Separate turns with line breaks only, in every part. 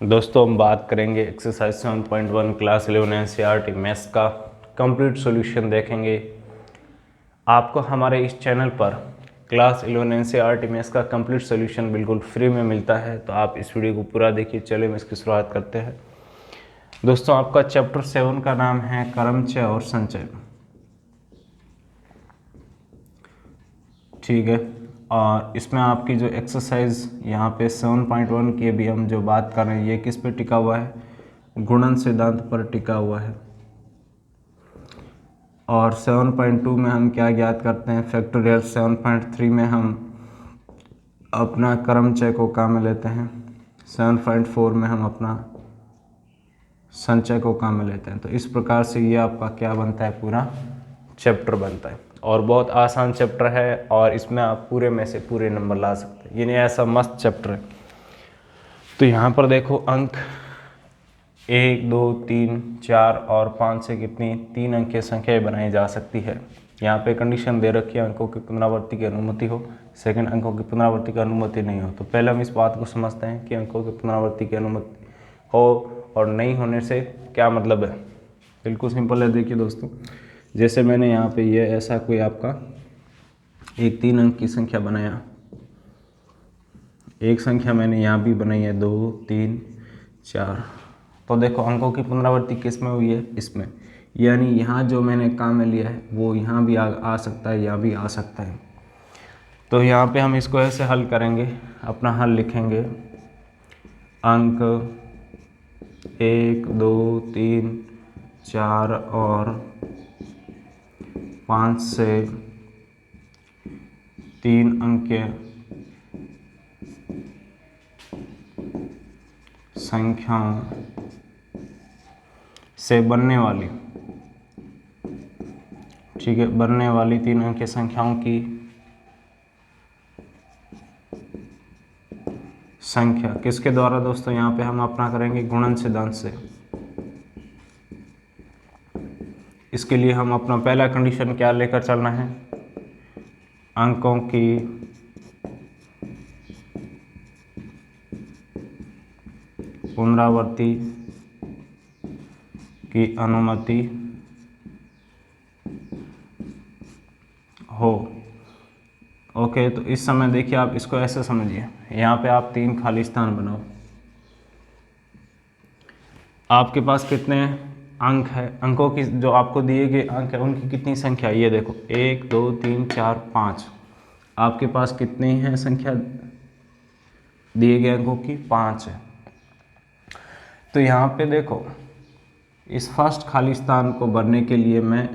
दोस्तों हम बात करेंगे एक्सरसाइज 7.1 क्लास 11 एनसीईआरटी मैथ्स का कंप्लीट सॉल्यूशन देखेंगे। आपको हमारे इस चैनल पर क्लास 11 एनसीईआरटी मैथ्स का कंप्लीट सॉल्यूशन बिल्कुल फ्री में मिलता है, तो आप इस वीडियो को पूरा देखिए। चलिए हम इसकी शुरुआत करते हैं। दोस्तों आपका चैप्टर 7 का नाम है क्रमचय और संचय, ठीक है। और इसमें आपकी जो एक्सरसाइज यहाँ पे 7.1 की अभी हम जो बात कर रहे हैं, ये किस पे टिका हुआ है? गुणन सिद्धांत पर टिका हुआ है। और 7.2 में हम क्या ज्ञात करते हैं? फैक्टोरियल। 7.3 में हम अपना क्रमचय को काम में लेते हैं। 7.4 में हम अपना संचय को काम में लेते हैं। तो इस प्रकार से ये आपका क्या बनता है? पूरा चैप्टर बनता है और बहुत आसान चैप्टर है और इसमें आप पूरे में से पूरे नंबर ला सकते हैं। ये ऐसा मस्त चैप्टर है। तो यहाँ पर देखो अंक 1, 2, 3, 4 और 5 से कितनी 3 अंक की संख्याएं बनाई जा सकती है। यहाँ पे कंडीशन दे रखी है अंकों की पुनरावृत्ति की अनुमति हो, सेकंड अंकों की पुनरावृत्ति की अनुमति नहीं हो। तो पहले हम इस बात को समझते हैं कि अंकों की पुनरावृत्ति की अनुमति हो और नहीं होने से क्या मतलब है। बिल्कुल सिंपल है। देखिए दोस्तों, जैसे मैंने यहाँ पे ये ऐसा कोई आपका एक 3 अंक की संख्या बनाया, एक संख्या मैंने यहाँ भी बनाई है 2, 3, 4। तो देखो अंकों की पुनरावृत्ति किस में हुई है? इसमें। यानी यहाँ जो मैंने काम में लिया है वो यहाँ भी आ सकता है, यहाँ भी आ सकता है। तो यहाँ पे हम इसको ऐसे हल करेंगे, अपना हल लिखेंगे। अंक 1, 2, 3, 4 और 5 से 3 अंक के संख्याओं से बनने वाली, ठीक है, बनने वाली 3 अंक की संख्याओं की संख्या किसके द्वारा? दोस्तों यहाँ पे हम अपना करेंगे गुणन सिद्धांत से। इसके लिए हम अपना पहला कंडीशन क्या लेकर चलना है? अंकों की पुनरावृत्ति की अनुमति हो। ओके, तो इस समय देखिए आप इसको ऐसे समझिए, यहाँ पे आप 3 खाली स्थान बनाओ। आपके पास कितने अंक है? अंकों की जो आपको दिए गए अंक है उनकी कितनी संख्या? ये देखो 1, 2, 3, 4, 5। आपके पास कितनी है संख्या दिए गए अंकों की? 5 है। तो यहाँ पे देखो इस फर्स्ट खाली स्थान को भरने के लिए मैं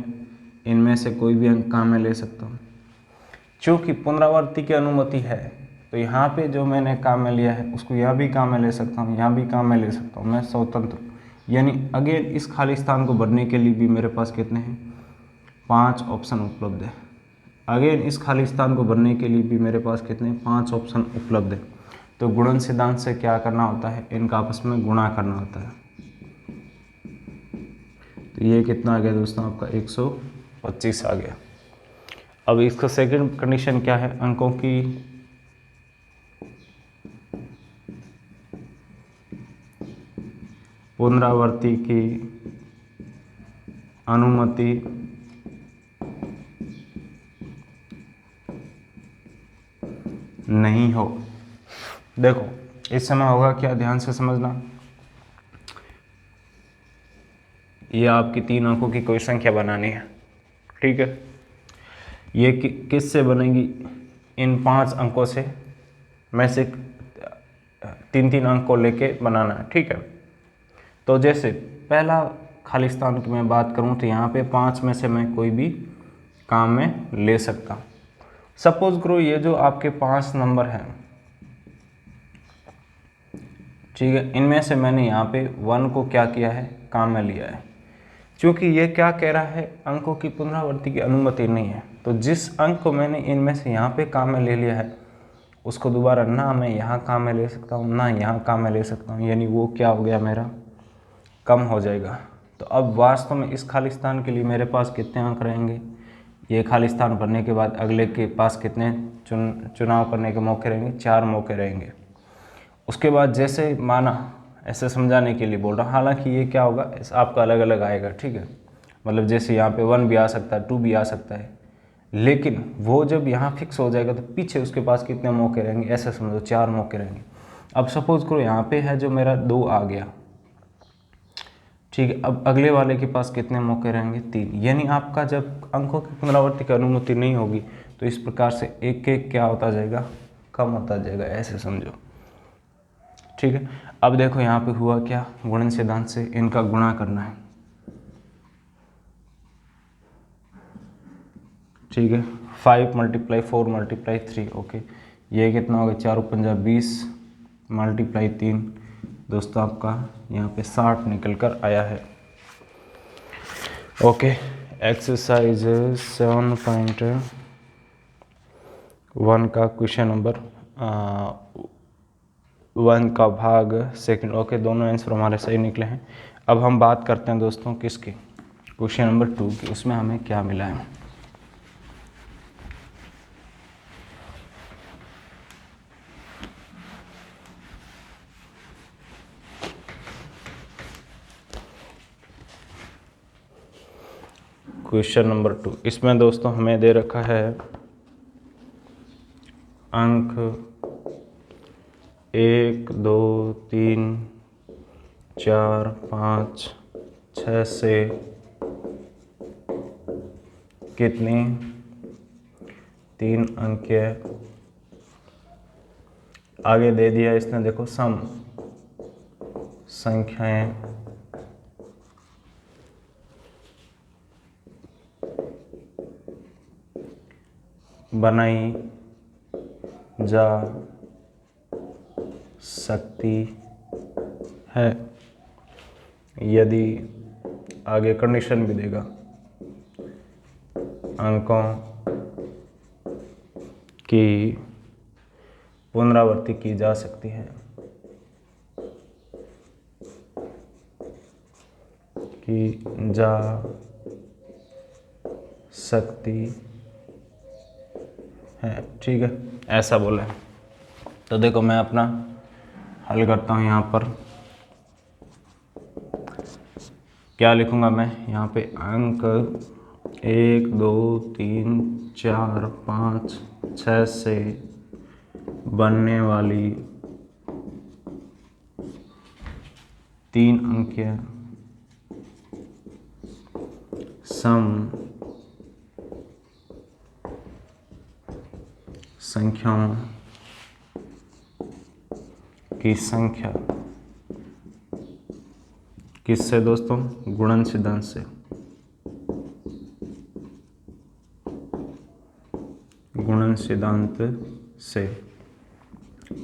इनमें से कोई भी अंक काम में ले सकता हूँ। चूँकि पुनरावृत्ति की अनुमति है तो यहाँ पे जो मैंने काम में लिया है उसको यहाँ भी काम में ले सकता हूँ, यहाँ भी काम में ले सकता हूँ। मैं स्वतंत्र। यानी अगेन इस खाली स्थान को भरने के लिए भी मेरे पास कितने हैं? 5 ऑप्शन उपलब्ध है। अगेन इस खाली स्थान को भरने के लिए भी मेरे पास कितने? 5 ऑप्शन उपलब्ध है। तो गुणन सिद्धांत से क्या करना होता है? इनका आपस में गुणा करना होता है। तो ये कितना आ गया दोस्तों? आपका 125 आ गया। अब इसका सेकंड कंडीशन क्या है? अंकों की पुनरावृत्ति की अनुमति नहीं हो। देखो इस समय होगा क्या, ध्यान से समझना। ये आपकी 3 अंकों की कोई संख्या बनानी है, ठीक है। ये किस से बनेगी? इन 5 अंकों से में से 3 अंक को लेके बनाना है, ठीक है। तो जैसे पहला खाली स्थान की मैं बात करूं तो यहाँ पे 5 में से मैं कोई भी काम में ले सकता हूँ। सपोज करो ये जो आपके 5 नंबर हैं, ठीक है, इनमें से मैंने यहाँ पे 1 को क्या किया है? काम में लिया है। क्योंकि ये क्या कह रहा है? अंकों की पुनरावृत्ति की अनुमति नहीं है। तो जिस अंक को मैंने इनमें से यहाँ पे काम में ले लिया है उसको दोबारा ना मैं यहाँ काम में ले सकता हूँ ना यहाँ काम में ले सकता हूँ, यानी वो क्या हो गया? मेरा कम हो जाएगा। तो अब वास्तव में इस खाली स्थान के लिए मेरे पास कितने अंक रहेंगे? ये खाली स्थान भरने के बाद अगले के पास कितने चुनाव करने के मौके रहेंगे? 4 मौके रहेंगे। उसके बाद जैसे माना ऐसे समझाने के लिए बोल रहा हूँ। हालांकि ये क्या होगा, आपका अलग अलग आएगा, ठीक है। मतलब जैसे यहाँ पे 1 भी आ सकता है, 2 भी आ सकता है, लेकिन वो जब यहाँ फिक्स हो जाएगा तो पीछे उसके पास कितने मौके रहेंगे, ऐसे समझो 4 मौके रहेंगे। अब सपोज करो यहाँ पे है जो मेरा 2 आ गया, ठीक है। अब अगले वाले के पास कितने मौके रहेंगे, 3। यानी आपका जब अंकों की पुनरावृत्ति की अनुमति नहीं होगी तो इस प्रकार से एक एक क्या होता जाएगा, कम होता जाएगा, ऐसे समझो, ठीक है। अब देखो यहाँ पे हुआ क्या, गुणन सिद्धांत से इनका गुणा करना है, ठीक है। 5 × 4 × 3, ओके। ये कितना होगा, 4 × 5 = 20 × 3, दोस्तों आपका यहाँ पे 60 निकल कर आया है, ओके। एक्सरसाइज 7.1 का क्वेश्चन नंबर 1 का भाग सेकंड, ओके। दोनों आंसर हमारे सही निकले हैं। अब हम बात करते हैं दोस्तों किसकी, क्वेश्चन नंबर 2 की, उसमें हमें क्या मिला है। क्वेश्चन नंबर 2, इसमें दोस्तों हमें दे रखा है अंक 1 2 3 4 5 6 से कितनी 3 अंक है। आगे दे दिया इसने, देखो सम संख्याएं बनाई जा सकती है यदि, आगे कंडीशन भी देगा, अंकों की पुनरावृत्ति की जा सकती है, की जा सकती है, ठीक है, ऐसा बोला है। तो देखो मैं अपना हल करता हूँ। यहाँ पर क्या लिखूँगा मैं, यहाँ पे अंक 1 2 3 4 5 6 से बनने वाली 3 अंकीय सम संख्याओं की संख्या किससे दोस्तों, गुणन सिद्धांत से, गुणन सिद्धांत से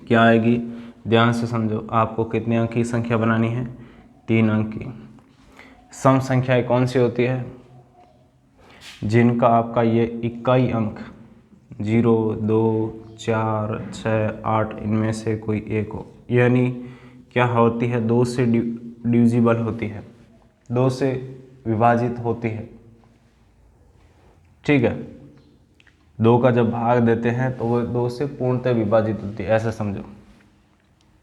क्या आएगी, ध्यान से समझो। आपको कितने अंक की संख्या बनानी है, 3 अंक की। सम संख्याएं कौन सी होती है, जिनका आपका ये इकाई अंक 0 2 4 6 8 इनमें से कोई एक हो, यानी क्या होती है, 2 से डिविजिबल होती है, 2 से विभाजित होती है, ठीक है। 2 का जब भाग देते हैं तो वो 2 से पूर्णतः विभाजित होती है, ऐसा समझो।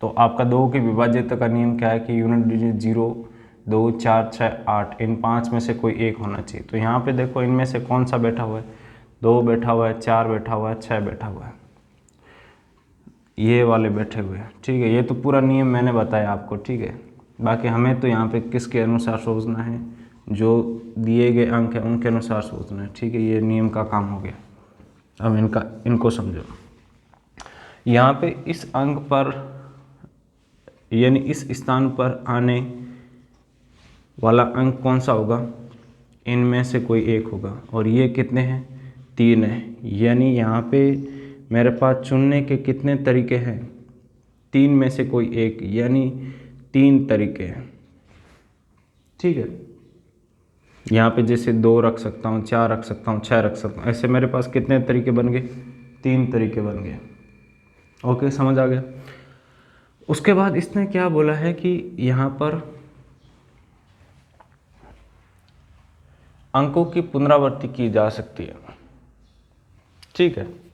तो आपका 2 के विभाज्यता का नियम क्या है कि यूनिट डिजिट 0 2 4 6 8 इन 5 में से कोई एक होना चाहिए। तो यहाँ पे देखो इनमें से कौन सा बैठा हुआ है, 2 बैठा हुआ है, 4 बैठा हुआ है, 6 बैठा हुआ है, ये वाले बैठे हुए हैं, ठीक है। ये तो पूरा नियम मैंने बताया आपको, ठीक है। बाकी हमें तो यहाँ पे किसके अनुसार सोचना है, जो दिए गए अंक है उनके अनुसार सोचना है, ठीक है। ये नियम का काम हो गया। अब इनको समझो। यहाँ पे इस अंक पर यानी इस स्थान पर आने वाला अंक कौन सा होगा, इनमें से कोई एक होगा, और ये कितने हैं, 3 है। यानी यहाँ पे मेरे पास चुनने के कितने तरीके हैं, 3 में से कोई एक, यानी 3 तरीके हैं, ठीक है। यहाँ पे जैसे 2 रख सकता हूँ, 4 रख सकता हूँ, 6 रख सकता हूँ, ऐसे मेरे पास कितने तरीके बन गए, 3 तरीके बन गए, ओके, समझ आ गया। उसके बाद इसने क्या बोला है कि यहाँ पर अंकों की पुनरावृत्ति की जा सकती है, ठीक है।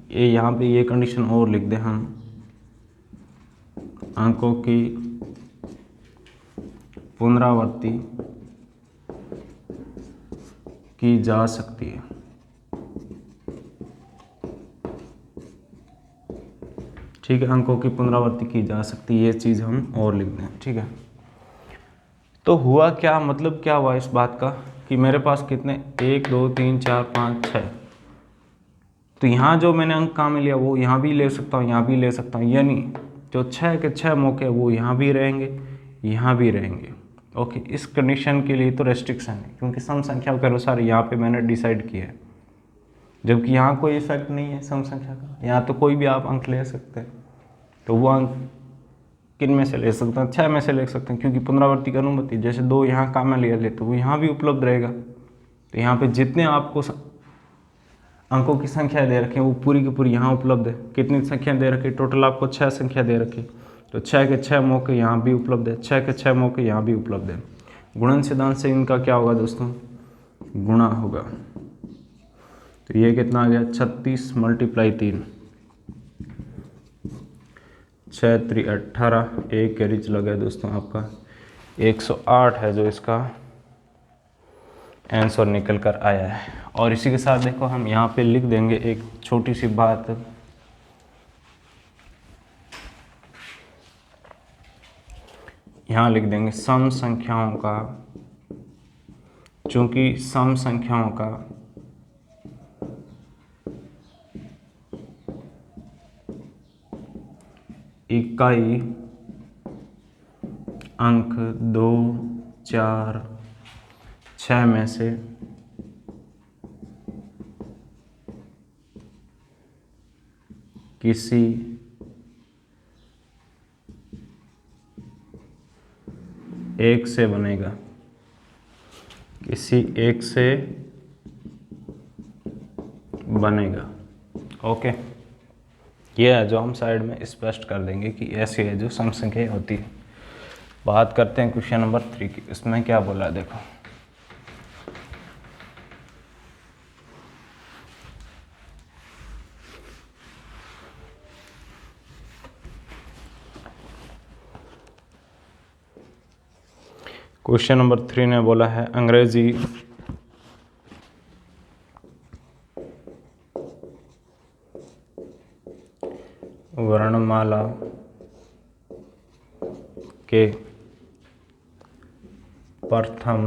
ये यहाँ पे ये कंडीशन और लिख दें हम, अंकों की पुनरावृत्ति की जा सकती है। ठीक है, अंकों की पुनरावृत्ति की जा सकती है, ये चीज़ हम और लिख दें। ठीक है, तो हुआ क्या, मतलब क्या हुआ इस बात का कि मेरे पास कितने 1 2 3 4 5 6, तो यहाँ जो मैंने अंक कहाँ में लिया वो यहाँ भी ले सकता हूँ, यहाँ भी ले सकता हूँ, यानी जो 6 के 6 मौके वो यहाँ भी रहेंगे, यहाँ भी रहेंगे। ओके, इस कंडीशन के लिए तो रेस्ट्रिक्शन है, क्योंकि सम संख्या के अनुसार यहाँ पे मैंने डिसाइड किया है, जबकि यहाँ कोई इफेक्ट नहीं है सम संख्या का, यहाँ तो कोई भी आप अंक ले सकते हैं। तो वो अंक किन में से ले सकते हैं, 6 में से ले सकते हैं, क्योंकि पुनरावृत्ति की अनुमति, जैसे 2 यहाँ काम में ले लेते वो यहाँ भी उपलब्ध रहेगा। तो यहाँ पे जितने आपको अंकों की संख्या दे रखी है वो पूरी की पूरी यहाँ उपलब्ध है। कितनी संख्या दे रखी, टोटल आपको 6 संख्या दे रखी, तो 6 के 6 मौके यहाँ भी उपलब्ध है, 6 के 6 मौके यहाँ भी उपलब्ध है। गुणन सिद्धांत से इनका क्या होगा दोस्तों, गुणा होगा। तो ये कितना आ गया 36 × 3, 6 3 18, एक कैरी चला गया दोस्तों आपका 108 है जो इसका आंसर निकल कर आया है। और इसी के साथ देखो हम यहाँ पे लिख देंगे एक छोटी सी बात, यहाँ लिख देंगे सम संख्याओं का, चूंकि सम संख्याओं का इकाई अंक 2 4 6 में से किसी एक से बनेगा, किसी एक से बनेगा। ओके, ये है जो हम साइड में स्पष्ट कर देंगे कि ऐसी है जो सम संख्या होती है। बात करते हैं क्वेश्चन नंबर 3 की, इसमें क्या बोला है देखो। क्वेश्चन नंबर 3 ने बोला है अंग्रेजी वर्णमाला के प्रथम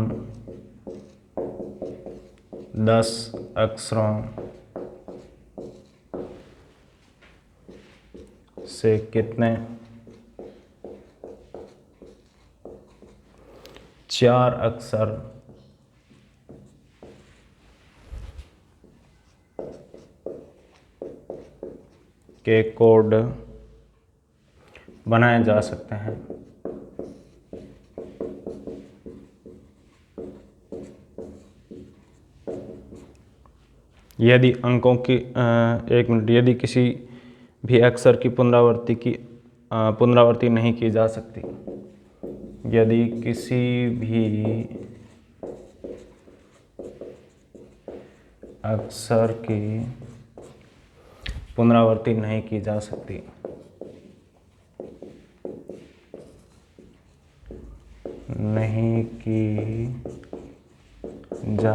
10 अक्षरों से कितने 4 अक्षर के कोड बनाए जा सकते हैं। यदि अंकों की एक मिनट, यदि किसी भी अक्षर की पुनरावृत्ति नहीं की जा सकती, यदि किसी भी अक्षर की पुनरावृत्ति नहीं की जा सकती, नहीं की जा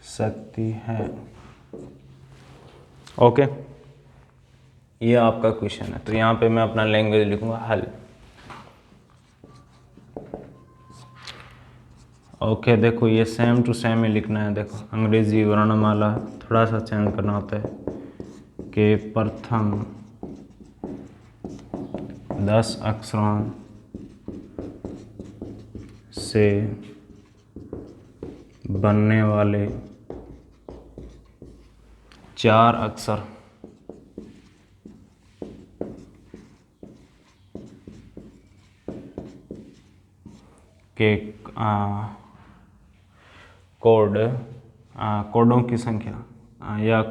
सकती है। ओके, ये आपका क्वेश्चन है। तो यहाँ पे मैं अपना लैंग्वेज लिखूंगा हल। ओके, देखो ये सेम टू सेम ही लिखना है। देखो अंग्रेजी वर्णमाला थोड़ा सा चेंज करना होता है कि प्रथम 10 अक्षरों से बनने वाले 4 अक्षर के कोडों की संख्या या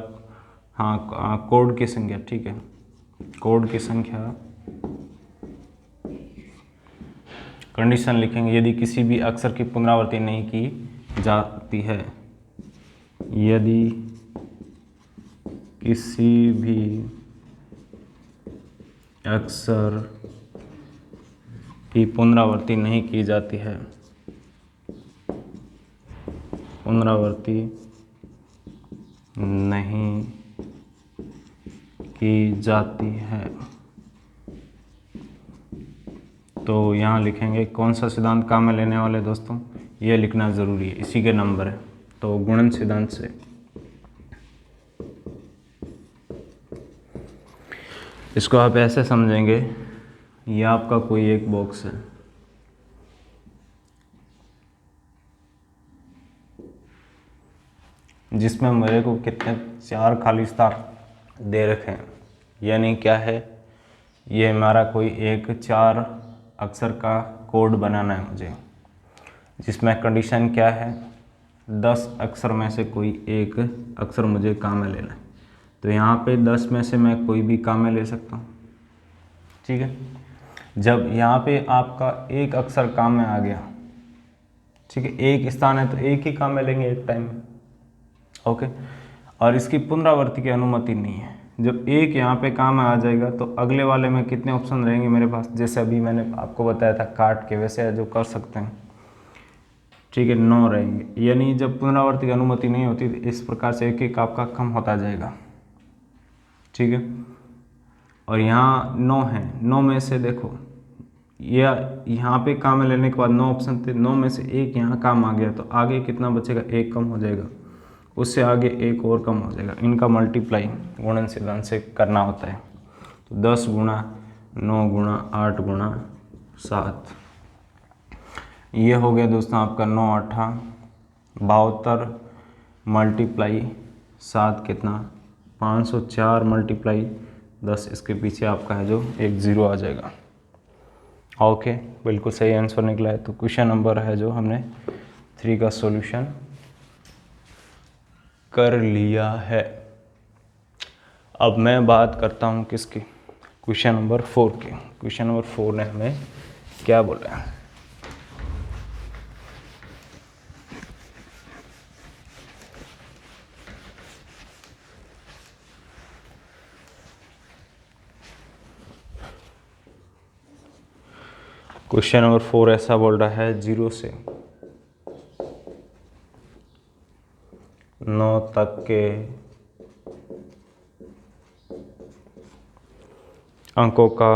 कोड की संख्या, ठीक है, कोड की संख्या, कंडीशन लिखेंगे यदि किसी भी अक्षर की पुनरावृत्ति नहीं की जाती है, यदि किसी भी अक्षर की पुनरावृत्ति नहीं की जाती है, पुनरावृत्ति नहीं की जाती है। तो यहाँ लिखेंगे कौन सा सिद्धांत काम में लेने वाले दोस्तों, ये लिखना ज़रूरी है, इसी के नंबर है। तो गुणन सिद्धांत से इसको आप ऐसे समझेंगे, ये आपका कोई एक बॉक्स है, जिसमें मेरे को कितने 4 खाली स्थान दे रखे हैं, यानी क्या है, ये हमारा कोई एक 4 अक्षर का कोड बनाना है मुझे, जिसमें कंडीशन क्या है, 10 अक्षर में से कोई एक अक्षर मुझे काम में लेना है। तो यहाँ पे 10 में से मैं कोई भी काम में ले सकता हूँ, ठीक है। जब यहाँ पे आपका एक अक्षर काम में आ गया, ठीक है, एक स्थान है तो एक ही काम में लेंगे एक टाइम में, ओके। और इसकी पुनरावृत्ति की अनुमति नहीं है। जब एक यहाँ पे काम में आ जाएगा तो अगले वाले में कितने ऑप्शन रहेंगे मेरे पास, जैसे अभी मैंने आपको बताया था काट के, वैसे जो कर सकते हैं, ठीक है, 9 रहेंगे। यानी जब पुनरावृत्ति की अनुमति नहीं होती तो इस प्रकार से एक एक आपका कम होता जाएगा, ठीक है। और यहाँ 9 है, 9 में से देखो या यहाँ पे काम में लेने के बाद 9 ऑप्शन थे, 9 में से एक यहाँ काम आ गया तो आगे कितना बचेगा, एक कम हो जाएगा, उससे आगे एक और कम हो जाएगा। इनका मल्टीप्लाई गुणन सिद्धांत से करना होता है। तो 10 गुणा 9 गुणा 8 गुणा 7, ये हो गया दोस्तों आपका 9 8 72 मल्टीप्लाई 7 कितना 504 मल्टीप्लाई 10, इसके पीछे आपका है जो एक 0 आ जाएगा। ओके, बिल्कुल सही आंसर निकला है। तो क्वेश्चन नंबर है जो हमने 3 का सॉल्यूशन कर लिया है। अब मैं बात करता हूँ किसकी, क्वेश्चन नंबर 4 की। क्वेश्चन नंबर 4 ने हमें क्या बोला है, क्वेश्चन नंबर 4 ऐसा बोल रहा है 0 से 9 तक के अंकों का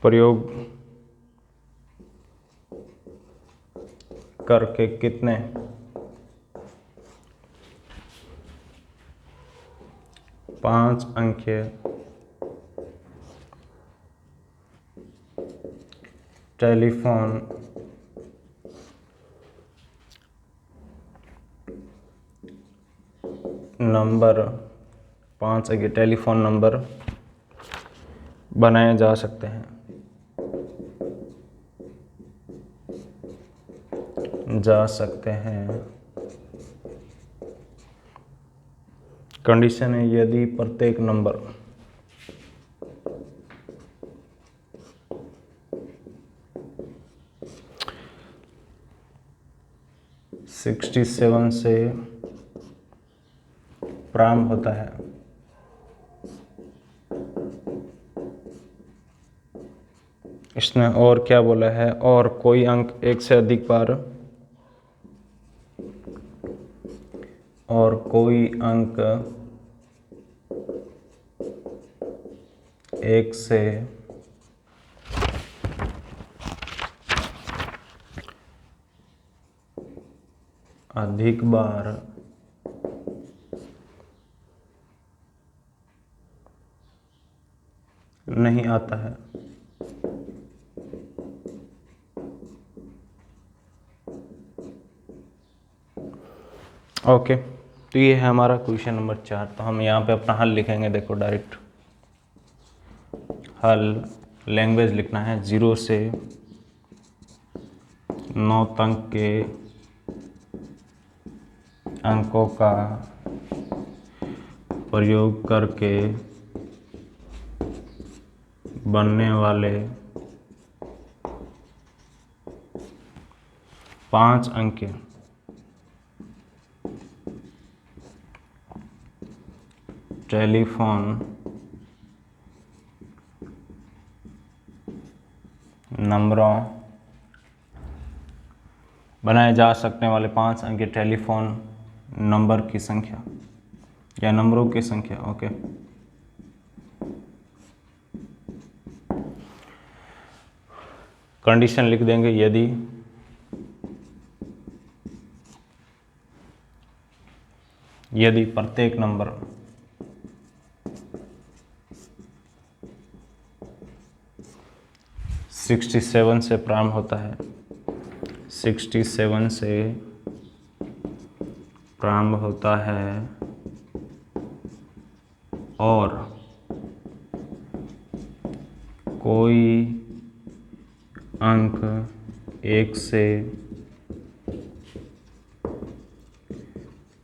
प्रयोग करके कितने पाँच अंकीय टेलीफोन नंबर 5 अंकीय टेलीफोन नंबर बनाए जा सकते हैं, कंडीशन है यदि प्रत्येक नंबर 67 से प्रारंभ होता है, इसने और क्या बोला है, और कोई अंक एक से अधिक बार, और कोई अंक एक से अधिक बार नहीं आता है। ओके, तो ये है हमारा क्वेश्चन नंबर 4। तो हम यहाँ पे अपना हल लिखेंगे, देखो डायरेक्ट हल लैंग्वेज लिखना है, 0 से 9 तक के अंकों का प्रयोग करके बनने वाले 5 अंकीय टेलीफोन नंबरों बनाए जा सकने वाले 5 अंक के टेलीफोन नंबर की संख्या या नंबरों की संख्या। ओके, कंडीशन लिख देंगे, यदि प्रत्येक नंबर 67 से प्रारंभ होता है, 67 से प्रारंभ होता है और कोई अंक 1 से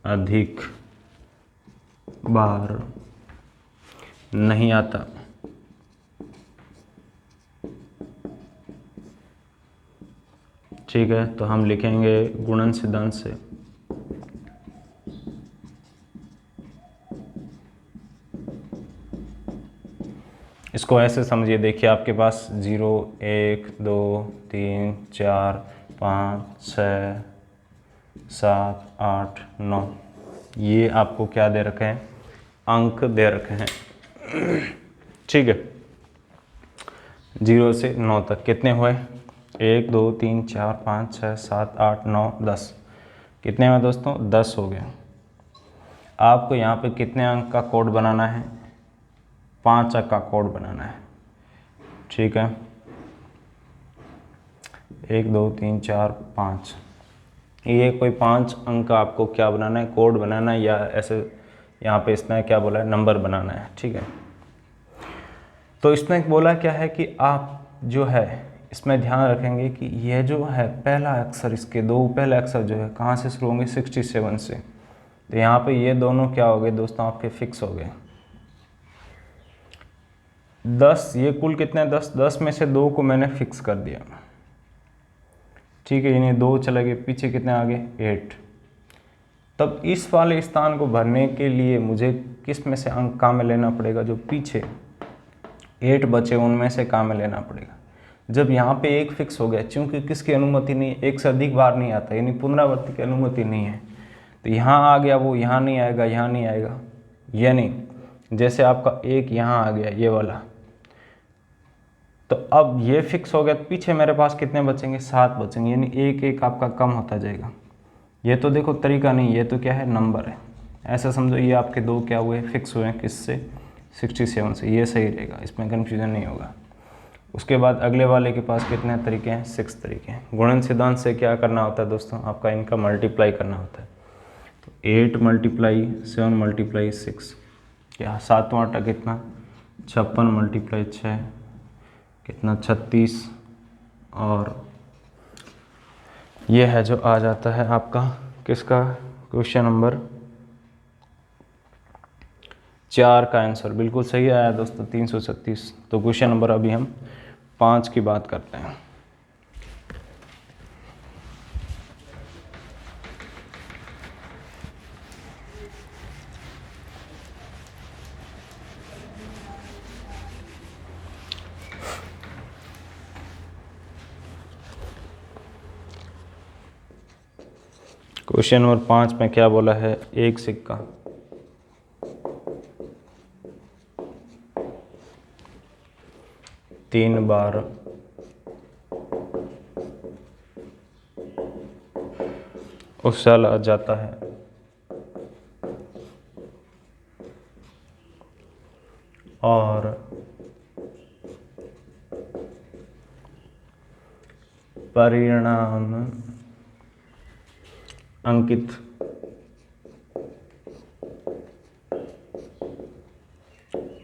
अधिक बार नहीं आता, ठीक है। तो हम लिखेंगे गुणन सिद्धांत से इसको ऐसे समझिए, देखिए आपके पास 0 1 2 3 4 5 6 7 8 9 ये आपको क्या दे रखे हैं, अंक दे रखे हैं, ठीक है। 0 से 9 तक कितने हुए, 1 2 3 4 5 6 7 8 9 10, कितने हुए दोस्तों, 10 हो गए। आपको यहाँ पे कितने अंक का कोड बनाना है, 5 अंक का कोड बनाना है, ठीक है। 1 2 3 4 5, ये कोई 5 अंक का आपको क्या बनाना है, कोड बनाना है, या ऐसे यहाँ पे इसने क्या बोला है, नंबर बनाना है, ठीक है। तो इसने बोला क्या है कि आप जो है इसमें ध्यान रखेंगे कि यह जो है पहला अक्षर, इसके 2 पहले अक्षर जो है कहाँ से शुरू होंगे, 67 से। तो यहाँ पे ये दोनों क्या हो गए दोस्तों, आपके फिक्स हो गए। 10, ये कुल कितने 10 में से 2 को मैंने फिक्स कर दिया, ठीक है। इन्हें 2 चले गए, पीछे कितने आ गए, 8। तब इस वाले स्थान को भरने के लिए मुझे किस में से अंक काम में लेना पड़ेगा, जो पीछे 8 बचे उनमें से काम में लेना पड़ेगा। जब यहाँ पे 1 फिक्स हो गया, चूंकि किसकी अनुमति नहीं है, 1 से अधिक बार नहीं आता, यानी पुनरावृत्ति की अनुमति नहीं है, तो यहाँ आ गया, वो यहाँ नहीं आएगा, यहाँ नहीं आएगा। यानी जैसे आपका 1 यहाँ आ गया, ये वाला, तो अब ये फिक्स हो गया, तो पीछे मेरे पास कितने बचेंगे, 7 बचेंगे, यानी 1 1 आपका कम होता जाएगा। ये तो देखो तरीका नहीं, ये तो क्या है, नंबर है। ऐसा समझो ये आपके 2 क्या हुए, फिक्स हुए हैं, किससे, 67 से। ये सही रहेगा, इसमें कन्फ्यूजन नहीं होगा। उसके बाद अगले वाले के पास कितने तरीके हैं, 6 तरीके हैं। गुणन सिद्धांत से क्या करना होता है दोस्तों, आपका इनका मल्टीप्लाई करना होता है। तो 8 मल्टीप्लाई 7 मल्टीप्लाई 6, क्या 7 आटा कितना, 56 मल्टीप्लाई 6 कितना, 36, और ये है जो आ जाता है आपका किसका, क्वेश्चन नंबर 4 का आंसर बिल्कुल सही आया दोस्तों, 336। तो क्वेश्चन नंबर अभी हम 5 की बात करते हैं। क्वेश्चन नंबर 5 में क्या बोला है, एक सिक्का 3 बार उछाला जाता है और परिणाम अंकित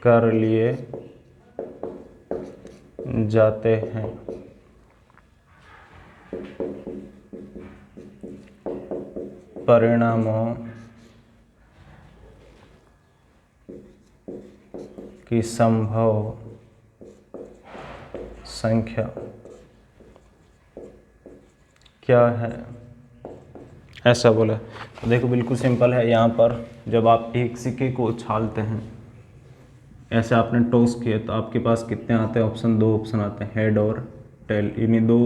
कर लिए जाते हैं। परिणामों की संभव संख्या क्या है, ऐसा बोला। तो देखो बिल्कुल सिंपल है। यहाँ पर जब आप एक सिक्के को उछालते हैं, ऐसे आपने टॉस किया, तो आपके पास कितने आते हैं ऑप्शन, 2 ऑप्शन आते हैं, हेड और टेल, इन्हीं दो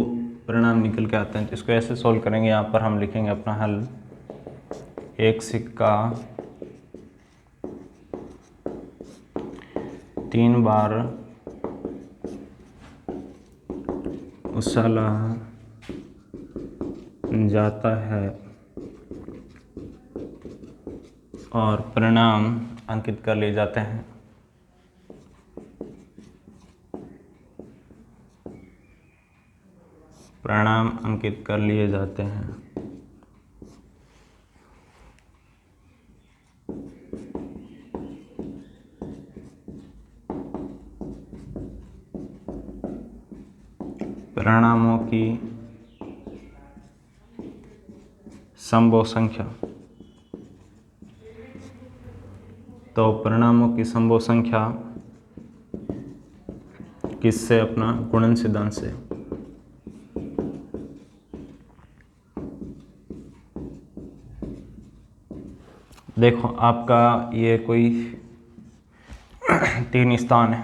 परिणाम निकल के आते हैं। तो इसको ऐसे सॉल्व करेंगे, यहाँ पर हम लिखेंगे अपना हल, एक सिक्का 3 बार उछाला जाता है और परिणाम अंकित कर लिए जाते हैं। परिणाम अंकित कर लिए जाते हैं। परिणामों की संभव संख्या, तो परिणामों की संभव संख्या किससे? अपना गुणन सिद्धांत से। देखो आपका ये कोई 3 स्थान है,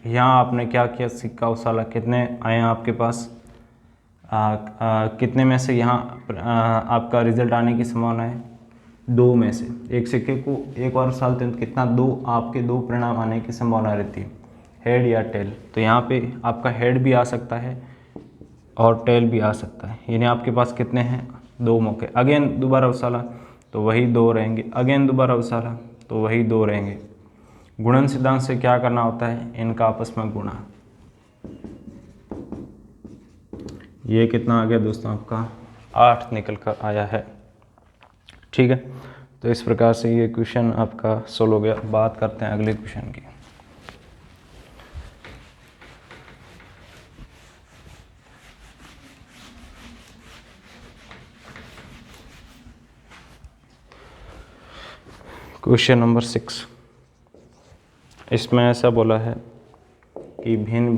यहाँ आपने क्या किया, सिक्का उछाला, कितने आए आपके पास, कितने में से यहाँ आपका रिजल्ट आने की संभावना है? 2 में से। एक सिक्के को एक बार उछालते हैं तो कितना, 2 आपके 2 परिणाम आने की संभावना रहती है, हेड या टेल। तो यहाँ पे आपका हेड भी आ सकता है और टेल भी आ सकता है, यानी आपके पास कितने हैं? 2 मौके। अगेन दोबारा उछाला तो वही 2 रहेंगे, अगेन दोबारा उछाला तो वही 2 रहेंगे। गुणन सिद्धांत से क्या करना होता है? इनका आपस में गुणा। ये कितना आ गया दोस्तों? आपका 8 निकल कर आया है। ठीक है, तो इस प्रकार से ये क्वेश्चन आपका सोल्व हो गया। बात करते हैं अगले क्वेश्चन की। क्वेश्चन नंबर 6, इसमें ऐसा बोला है कि भिन्न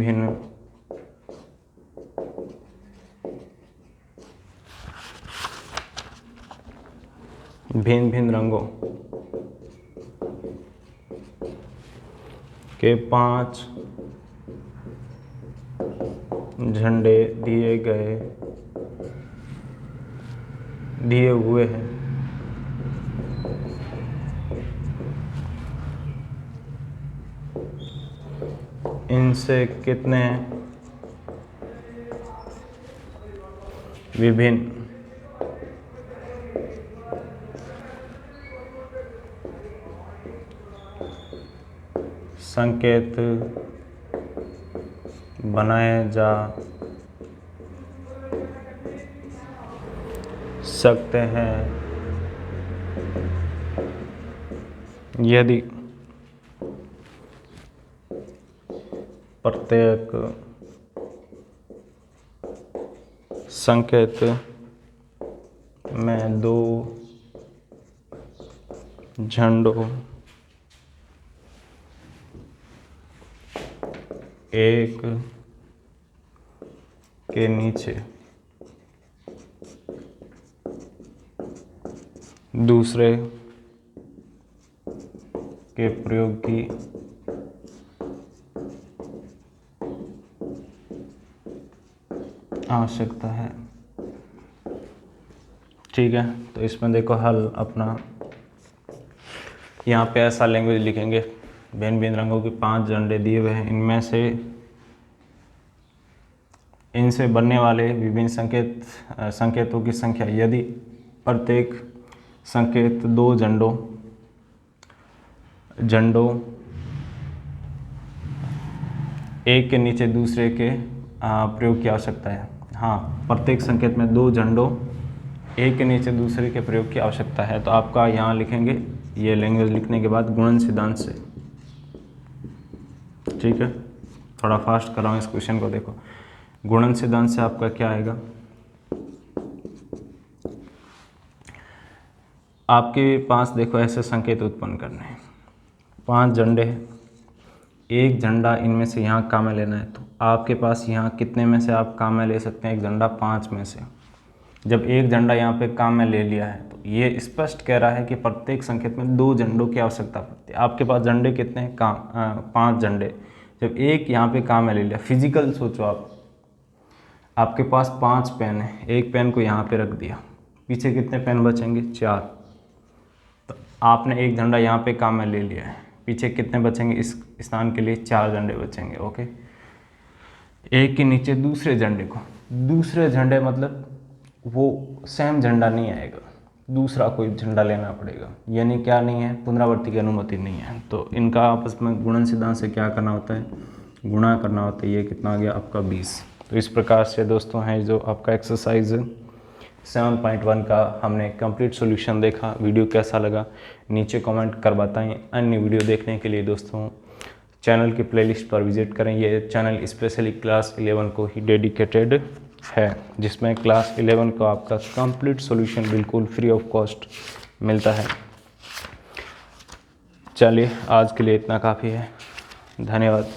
भिन्न रंगों के 5 झंडे दिए हुए हैं। इनसे कितने विभिन्न संकेत बनाए जा सकते हैं यदि प्रत्येक संकेत में 2 झंडों एक के नीचे दूसरे के प्रयोग की आवश्यकता है। ठीक है, तो इसमें देखो हल अपना, यहाँ पे ऐसा लैंग्वेज लिखेंगे, भिन्न रंगों के 5 झंडे दिए हुए हैं, इनमें से इनसे बनने वाले विभिन्न संकेतों की संख्या, यदि प्रत्येक संकेत 2 झंडों एक के नीचे दूसरे के प्रयोग की आवश्यकता है। हाँ, प्रत्येक संकेत में 2 झंडों एक के नीचे दूसरे के प्रयोग की आवश्यकता है। तो आपका यहाँ लिखेंगे, ये लैंग्वेज लिखने के बाद गुणन सिद्धांत से। ठीक है, थोड़ा फास्ट कर रहा हूँ इस क्वेश्चन को। देखो गुणन सिद्धांत से आपका क्या आएगा, आपके पास देखो ऐसे संकेत उत्पन्न करने हैं, 5 झंडे हैं, एक झंडा इनमें से यहाँ काम में लेना है। तो आपके पास यहाँ कितने में से आप काम में ले सकते हैं? एक झंडा 5 में से। जब एक झंडा यहाँ पे काम में ले लिया है तो ये स्पष्ट कह रहा है कि प्रत्येक संकेत में 2 झंडों की आवश्यकता पड़ती है। आपके पास झंडे कितने हैं? 5 झंडे। जब एक यहाँ पे काम में ले लिया, फिजिकल सोचो आप, आपके पास 5 पेन है, एक पेन को यहाँ पे रख दिया, पीछे कितने पेन बचेंगे? 4। तो आपने एक झंडा यहाँ पे काम में ले लिया है, पीछे कितने बचेंगे? इस स्थान के लिए 4 झंडे बचेंगे। ओके, एक के नीचे दूसरे झंडे को, दूसरे झंडे मतलब वो सेम झंडा नहीं आएगा, दूसरा कोई झंडा लेना पड़ेगा, यानी क्या नहीं है? पुनरावृत्ति की अनुमति नहीं है। तो इनका आपस में गुणन सिद्धांत से क्या करना होता है? गुणा करना होता है। ये कितना आ गया आपका? 20। तो इस प्रकार से दोस्तों है जो आपका एक्सरसाइज 7.1 का हमने कंप्लीट सॉल्यूशन देखा। वीडियो कैसा लगा नीचे कमेंट कर बताएं। अन्य वीडियो देखने के लिए दोस्तों चैनल की प्लेलिस्ट पर विजिट करें। ये चैनल स्पेशली क्लास 11 को ही डेडिकेटेड है, जिसमें क्लास 11 को आपका कंप्लीट सॉल्यूशन बिल्कुल फ्री ऑफ कॉस्ट मिलता है। चलिए आज के लिए इतना काफ़ी है। धन्यवाद।